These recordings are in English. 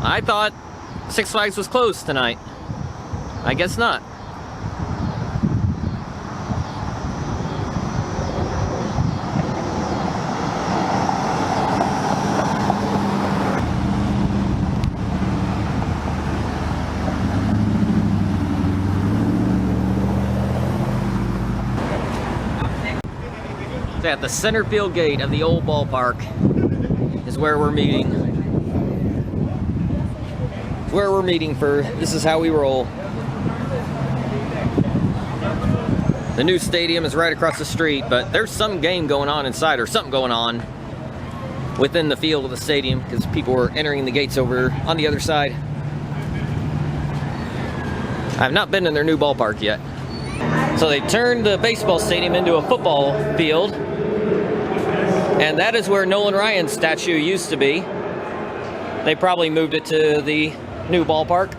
I thought Six Flags was closed tonight. I guess not. At the center field gate of the old ballpark is where we're meeting. It's where we're meeting for This Is How We Roll. The new stadium is right across the street, but there's some game going on inside, or something going on within the field of the stadium, because people were entering the gates over on the other side. I've not been in their new ballpark yet. So they turned the baseball stadium into a football field, and that is where Nolan Ryan's statue used to be. They probably moved it to the new ballpark.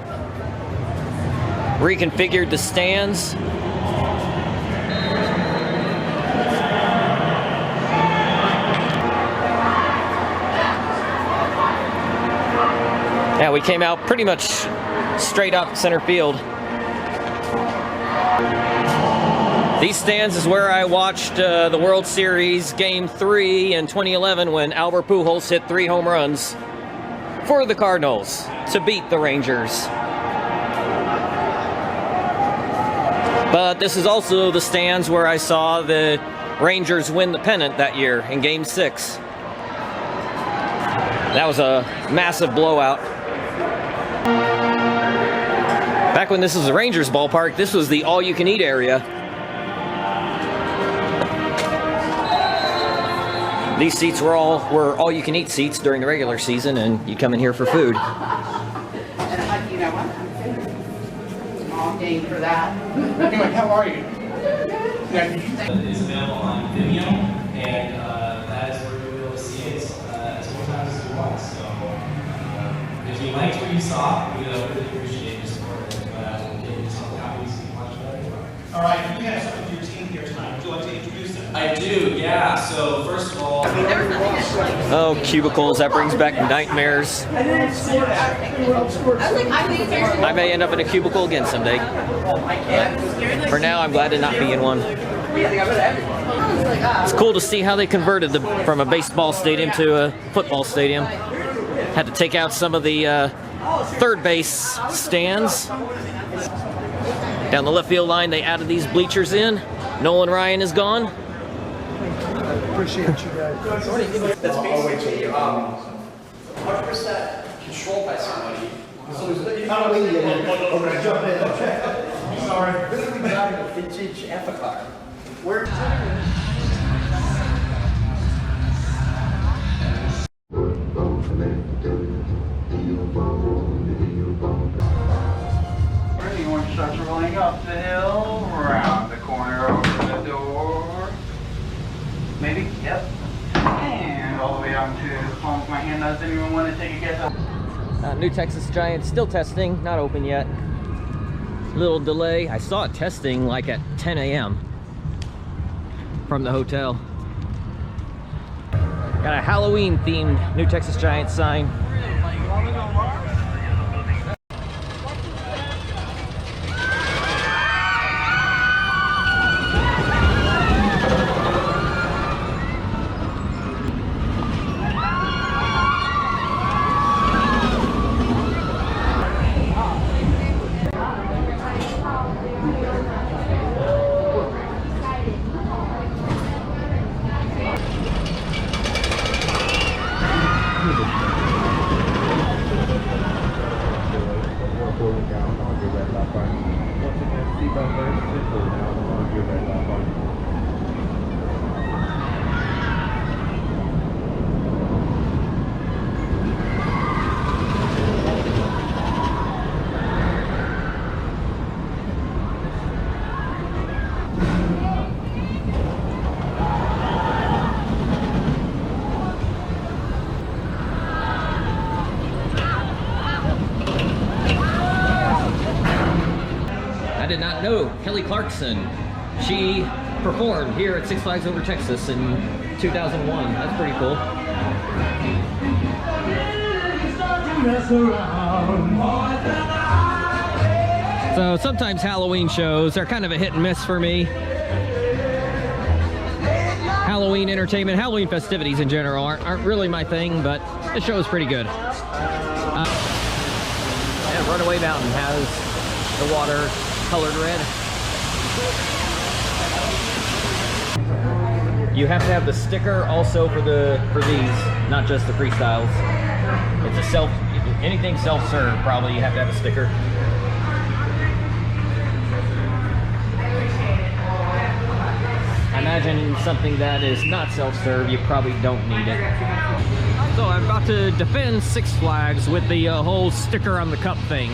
Reconfigured the stands. Yeah, we came out pretty much straight up center field. These stands is where I watched the World Series Game 3 in 2011 when Albert Pujols hit 3 home runs for the Cardinals to beat the Rangers. But this is also the stands where I saw the Rangers win the pennant that year in Game 6. That was a massive blowout. Back when this was the Rangers ballpark, this was the all-you-can-eat area. These seats were all-you-can-eat seats during the regular season, and you come in here for food. You know what? Small game for that. Anyway, how are you? It's available on Vimeo, and that is where you'll be able to see it as many times as you want. So if you liked what you saw, we'd really appreciate your support. We'll get you some copies so you can watch whatever you want. All right, you have some of your team here tonight. Would you like to introduce them? I do, yeah. So first of all, Oh, cubicles, that brings back nightmares. I may end up in a cubicle again someday. But for now, I'm glad to not be in one. It's cool to see how they converted from a baseball stadium to a football stadium. Had to take out some of the third base stands. Down the left field line, they added these bleachers in. Nolan Ryan is gone. Appreciate you guys. that's basically 100% controlled by somebody. So there's I'm waiting and I'm gonna jump in. Sorry. We're gonna be driving a vintage F-car. We're The orange starts rolling up the hill, around the corner, over the door. Maybe, yep. And all the way out to the palm of my hand. Does anyone want to take a guess? New Texas Giants still testing, not open yet. Little delay. I saw it testing like at 10 a.m. from the hotel. Got a Halloween themed New Texas Giants sign. I did not know Kelly Clarkson. She performed here at Six Flags Over Texas in 2001. That's pretty cool. So sometimes Halloween shows are kind of a hit and miss for me. Halloween entertainment, Halloween festivities in general aren't really my thing, but the show is pretty good. And Runaway Mountain has the water colored red. You have to have the sticker also for these, not just the freestyles. It's a anything self-serve, probably you have to have a sticker. I imagine something that is not self-serve, you probably don't need it. So I'm about to defend Six Flags with the whole sticker on the cup thing.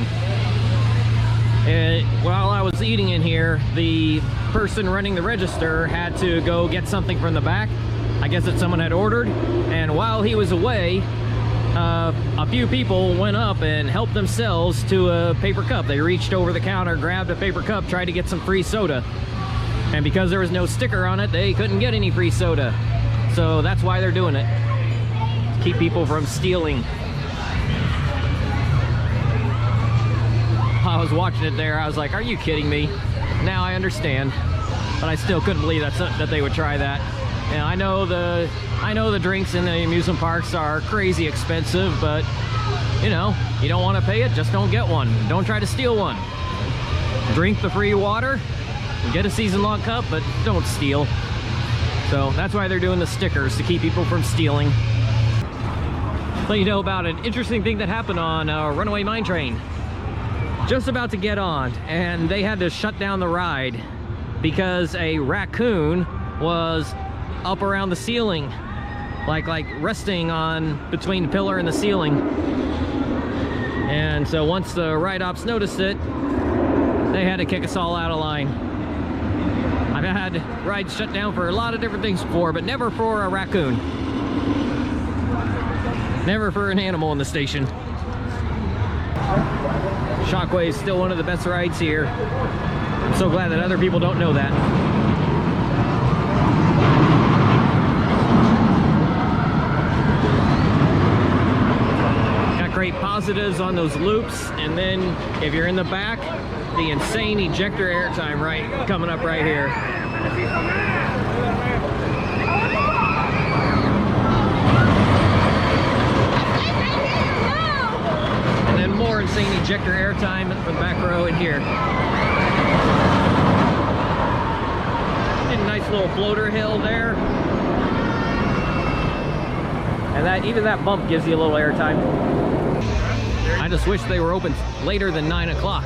And while I was eating in here, the person running the register had to go get something from the back. I guess that someone had ordered. And while he was away, a few people went up and helped themselves to a paper cup. They reached over the counter, grabbed a paper cup, tried to get some free soda. And because there was no sticker on it, they couldn't get any free soda. So that's why they're doing it. To keep people from stealing. I was watching it there, I was like, are you kidding me? Now I understand. But I still couldn't believe that they would try that. And I know the drinks in the amusement parks are crazy expensive, but you know, you don't want to pay it, just don't get one. Don't try to steal one. Drink the free water, get a season-long cup, but don't steal. So that's why they're doing the stickers, to keep people from stealing. Let you know about an interesting thing that happened on Runaway Mine Train. Just about to get on, and they had to shut down the ride because a raccoon was up around the ceiling, like resting on between the pillar and the ceiling. And so once the ride ops noticed it, they had to kick us all out of line. I've had rides shut down for a lot of different things before, but never for a raccoon. Never for an animal in the station. Shockwave is still one of the best rides here. I'm so glad that other people don't know that. Got great positives on those loops, and then if you're in the back, the insane ejector airtime coming up right here. More insane ejector airtime from the back row in here. And a nice little floater hill there. And even that bump gives you a little airtime. I just wish they were open later than 9 o'clock.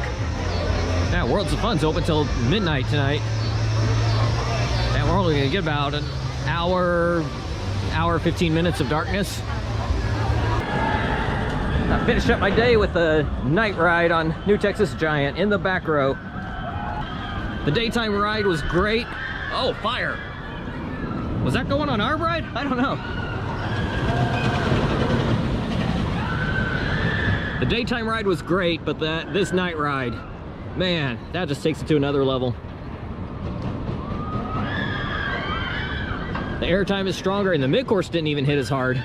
Yeah, Worlds of Fun's open till midnight tonight. And we're only gonna get about an hour 15 minutes of darkness. I finished up my day with a night ride on New Texas Giant in the back row. The daytime ride was great. Oh, fire! Was that going on our ride? I don't know. The daytime ride was great, but this night ride, man, that just takes it to another level. The airtime is stronger, and the mid-course didn't even hit as hard.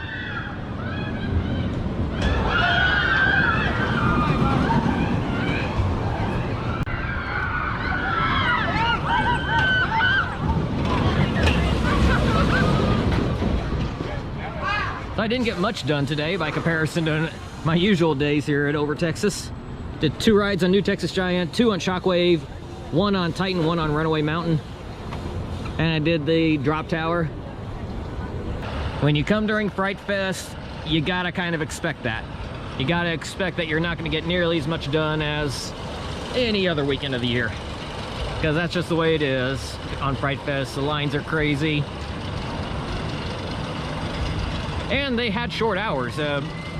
I didn't get much done today by comparison to my usual days here at Over Texas. Did 2 rides on New Texas Giant, 2 on Shockwave, 1 on Titan, 1 on Runaway Mountain. And I did the drop tower. When you come during Fright Fest, you gotta kind of expect that. You gotta expect that you're not gonna get nearly as much done as any other weekend of the year. Because that's just the way it is on Fright Fest. The lines are crazy. And they had short hours,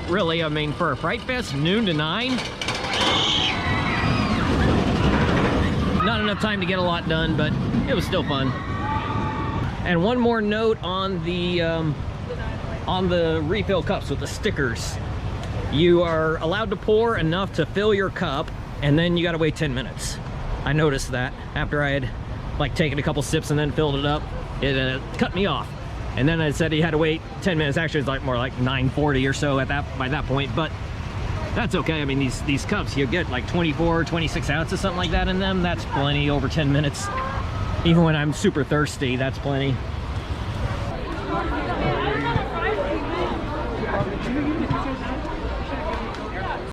really. I mean, for a Fright Fest, noon to 9. Not enough time to get a lot done, but it was still fun. And one more note on the refill cups with the stickers. You are allowed to pour enough to fill your cup, and then you gotta wait 10 minutes. I noticed that after I had taken a couple sips and then filled it up, it cut me off. And then I said he had to wait 10 minutes. Actually, it's more like 9:40 or so by that point. But That's okay. I mean, these cups, you get like 24, 26 ounces, something like that in them. That's plenty over 10 minutes. Even when I'm super thirsty, that's plenty.